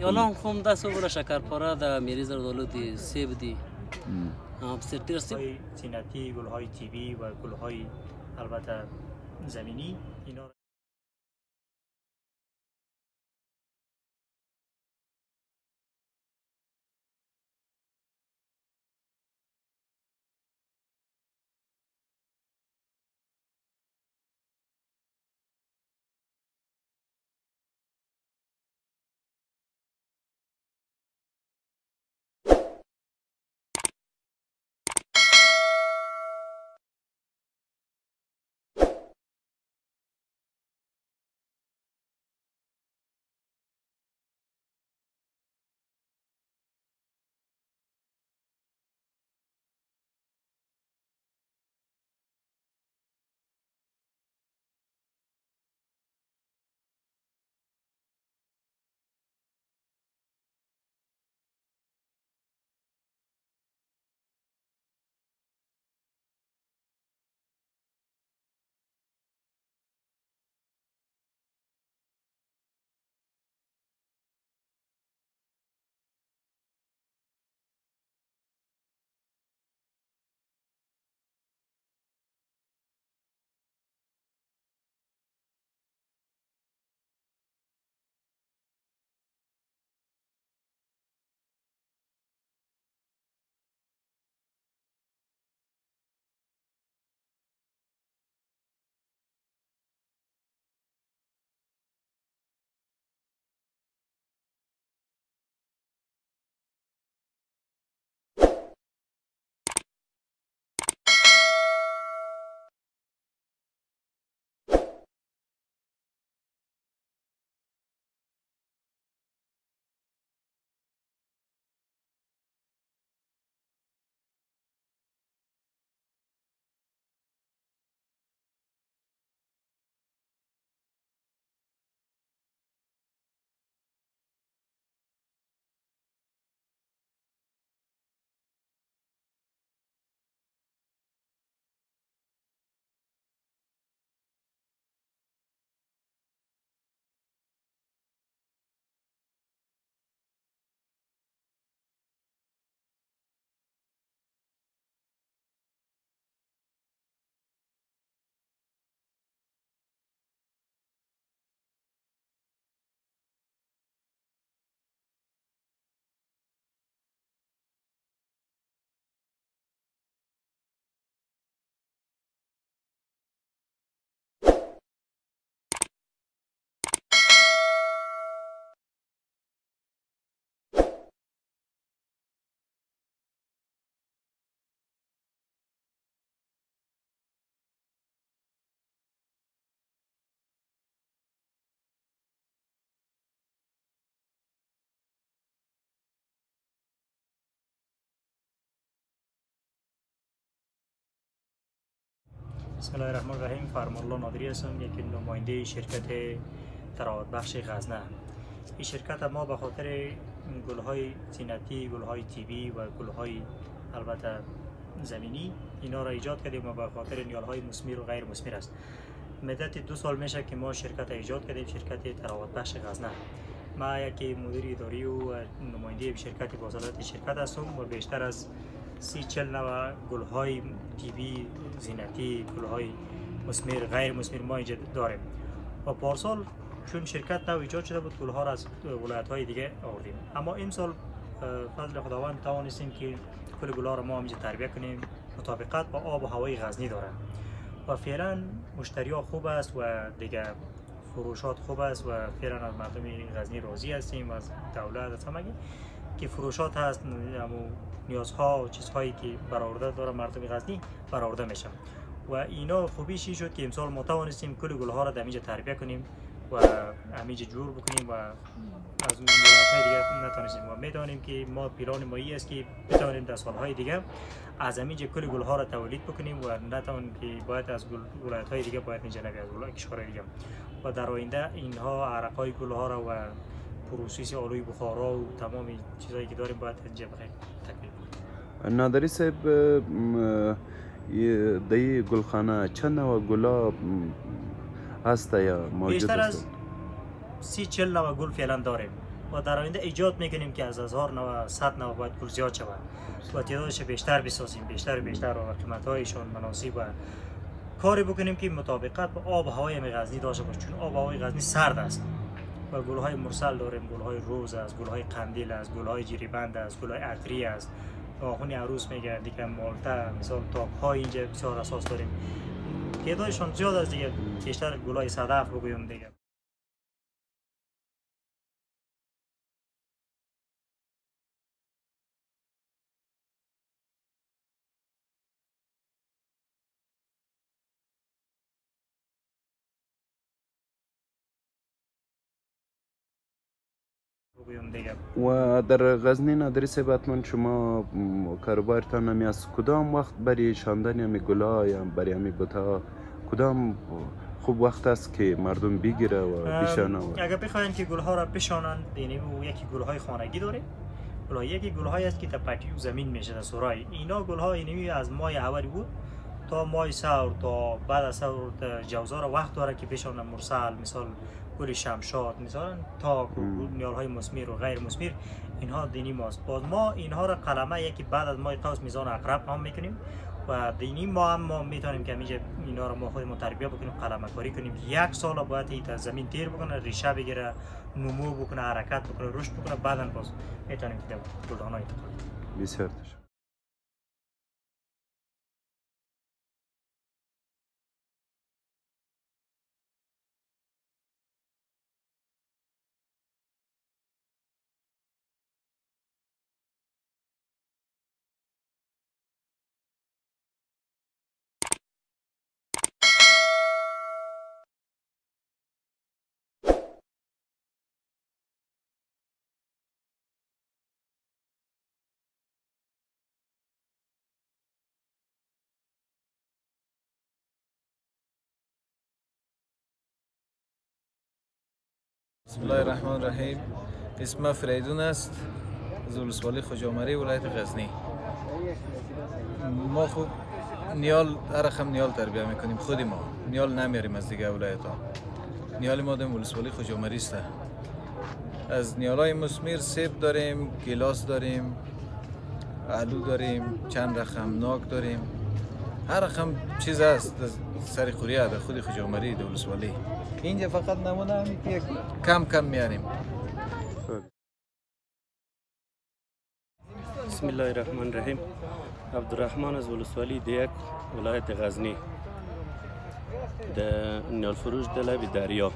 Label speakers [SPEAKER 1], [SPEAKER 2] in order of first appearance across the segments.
[SPEAKER 1] یالان خوم دست و شکرپاره دا میری زردالو دی سیب دی سرتیر سیب
[SPEAKER 2] گل‌های زینتی، گل‌های تیبی و گل‌های البته زمینی اینا بسم الله الرحمن الرحیم. فرمانالله نادری هستم، یک نماینده شرکت تراوت بخش غزنه. این شرکت ما به خاطر گل‌های زینتی، گل‌های تیبی و گل‌های البته زمینی اینا را ایجاد کردیم و به خاطر نیال‌های مثمر و غیر مثمر است. مدت 2 سال میشه که ما شرکت ایجاد کردیم، شرکت تراوت بخش غزنه. ما یک مدیر اداری و نماینده شرکت بازارات شرکت هستم و بیشتر از 30-40 نوع گل‌های تیبی، زینتی، گل‌های مثمر، غیر مثمر ما اینجا داریم. و پارسال چون شرکت نو ایجاد شده بود گل‌ها را از ولایت‌های دیگه آوردیم، اما این سال فضل خداوند توانستیم که کل گل‌ها را ما اینجا تربیت کنیم. مطابقت با آب و هوای غزنی داره و فعلا مشتری‌ها خوب است و دیگه فروشات خوب است و فعلا از مردم غزنی راضی هستیم و از دولت از همگی که فروشات هست، نیازها و چیزهایی که برآورده داره مردم غزنی برآورده میشن و اینا خوبیش شد که امسال ما توانستیم کل گل‌ها را در اینجا تربیت کنیم و همینجا جور بکنیم و از اون ولایت‌های دیگه نتونستیم و میدانیم که ما پیران مایی است که بتوانیم در سالهای دیگه از همینجا کل گل‌ها را تولید بکنیم و نتوانیم که باید از ولایت‌های دیگه باید اینجا نبیاد از کشورهای دیگه و در آینده اینها عرقای گل‌ها را و پروسس آلوی بخارا و تمام چیزایی که داریم باید اینجا بخیر تکمیل کنیم.
[SPEAKER 3] نادری صاحب دی گلخانه چند نوع گلا هست یا موجود است؟
[SPEAKER 2] بیشتر از 30-40 نوع گل فعلا داریم و در آینده ایجاد میکنیم که از 1000 نوع 100 نوع باید گل زیاد شود و تعدادش بیشتر بسازیم، بیشتر و بیشتر و قیمت‌هایشان مناسب و کاری بکنیم که مطابقت با آب و هوای غزنی داشته باشه، چون آب و هوای غزنی سرد است و گل‌های مرسل داریم، گل‌های روز است، گل‌های قندیل است، گل‌های جیریبند است، گل‌های عطری است، آهن عروس میگه دیگه، مالته، مثال تاک‌های اینجا بسیار اساس داریم. تعدادشان زیاد است دیگه، بیشتر گل‌های صدف بگویم دیگه.
[SPEAKER 3] و در غزنی نادری صاحب حتما شما کاروبارتان همی از کدام وقت برای شاندن همی گلا یا برای همی بوتا کدام خوب وقت است که مردم بگیره و بشانه؟
[SPEAKER 2] اگر بخواین که گلها را بشانند، یعنی یکی گلهای خانگی داریم، یکی گلهایی است که تا پتی زمین میشه در سرای. اینا گلها اینمی از ماه اولی بود تا ماه سور، تا بعد از سور جوزا وقت داره که بشانن مرسل، مثال گل شمشاد، مثلا تا نیالهای مثمر و غیر مثمر، اینها دینی ماست. باز ما اینها را قلمه یکی بعد از ماه قوس میزان عقرب نام میکنیم و دینی ما هم ما میتونیم که اینجا اینا را ما خودمون تربیت بکنیم، قلمه کاری کنیم. یک سال باید این زمین تیر بکنه، ریشه بگیره، نمو بکنه، حرکت بکنه، رشد بکنه، بعداً باز میتونیم که گلدان‌ها انتقال بدیم.
[SPEAKER 3] بسیار تشکر.
[SPEAKER 4] بسم الله الرحمن الرحیم. اسم فریدون است، از ولسوالی خوجامری ولایت غزنی. ما خوب نیال هر رقم نیال تربیت میکنیم، خودی ما نیال نمیاریم از دیگه ولایت ها. نیال ما دم ولسوالی خوجامری است. از نیالای مثمر سیب داریم، گیلاس داریم، آلو داریم، چند رقم ناک داریم، هر رقم چیز است سر خوری در خود خوجامری در ولسوالی. اینجا فقط نمونه همین که کم کم میاریم.
[SPEAKER 5] بسم الله الرحمن الرحیم. عبدالرحمن از ولسوالی دیک ولایت غزنی، در نیال فروش در لب دریا.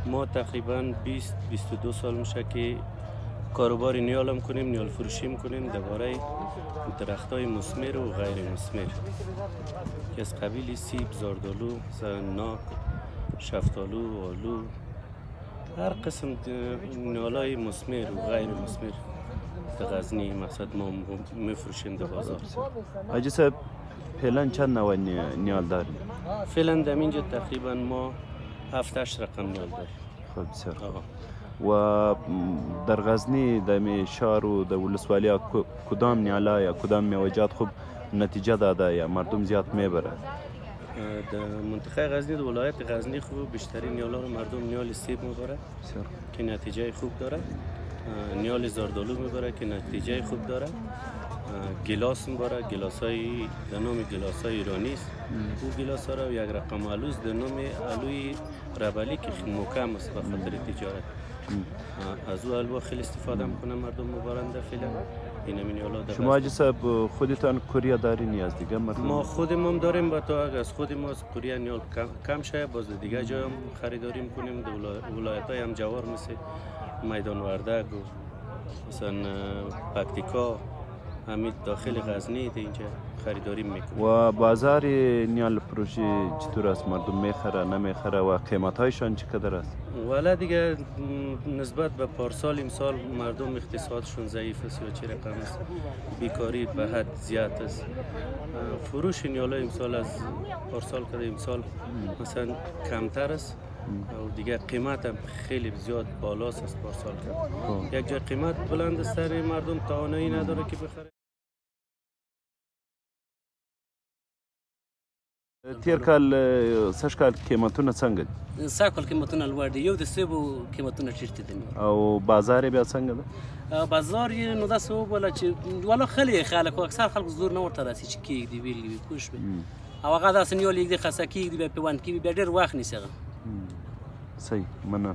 [SPEAKER 5] ما تقریبا 20-22 سال میشه که کاروبار نیال هم کنیم، نیال فروشی میکنیم درباره درخت های مثمر و غیر مثمر که از قبیل سیب، زردالو، ناک، شفتالو، آلو، هر قسم نیال های مثمر و غیر مثمر در غزنی مقصد ما میفروشیم در بازار.
[SPEAKER 3] حاجی صاحب فعلا چند نوع نیال داریم؟
[SPEAKER 5] فعلا در اینجا تقریبا ما 7-8 رقم نیال داریم.
[SPEAKER 3] خب بسیار. و در غزنی در شهر و در ولسوالی کدام نیالا یا کدام میوجات خوب نتیجه داده یا مردم زیاد میبره؟
[SPEAKER 5] در منطقه غزنی در ولایت غزنی خوب بیشترین نیالا رو مردم نیال سیب میبره که نتیجه خوب داره، نیال زردالو میبره که نتیجه خوب داره، گلاس میبره، گلاس های در نام گلاس های ایرانی است. او گلاس ها رو یک رقم آلوز در نام آلوی ربلی که محکم است به خاطر تجارت. از او الوا خیلی استفاده میکنه مردم مبارنده فعلا.
[SPEAKER 3] شما حاجی صاحب خودتان کوریا دارین یا از دیگه مردم؟
[SPEAKER 5] ما خودمون داریم، با تو از خود ما از کوریا نیال کم شه، باز دیگه جای هم خریداری میکنیم. در ولایت های هم جوار مثل میدان وردک و مثلا پکتیکا، همین داخل غزنی اینجا خریداری میکنیم.
[SPEAKER 3] و بازار نیال فروشی چطور است؟ مردم میخره نمیخره و قیمت هایشان چقدر است؟
[SPEAKER 5] والا دیگه نسبت به پارسال امسال مردم اقتصادشون ضعیف است یا چه رقم است، بیکاری به حد زیاد است. فروش نیالا امسال از پارسال که امسال مثلا کمتر است و دیگه قیمت هم خیلی زیاد بالاست از پارسال که یک جای قیمت بلند است، سر مردم توانایی نداره که بخره.
[SPEAKER 3] تیر کال سږ کال قیمتونه څنګه دي؟
[SPEAKER 1] سږ کال قیمتونه لوړ دي. یو د سیبو قیمتونه ټیټ دي
[SPEAKER 3] او بازار یې بیا څنګه ده؟
[SPEAKER 1] بازار یې نو داسې وبوله چې والا خلک خلک اکثر خلک زور نه ورته راسي چې کېږدي ویلې وي پوه شوې او هغه داسې نیول یږدي خسه کېږدي بیا پیوند کېږي بیا ډېر وخت نیسي هغه.
[SPEAKER 3] صحیح مننه.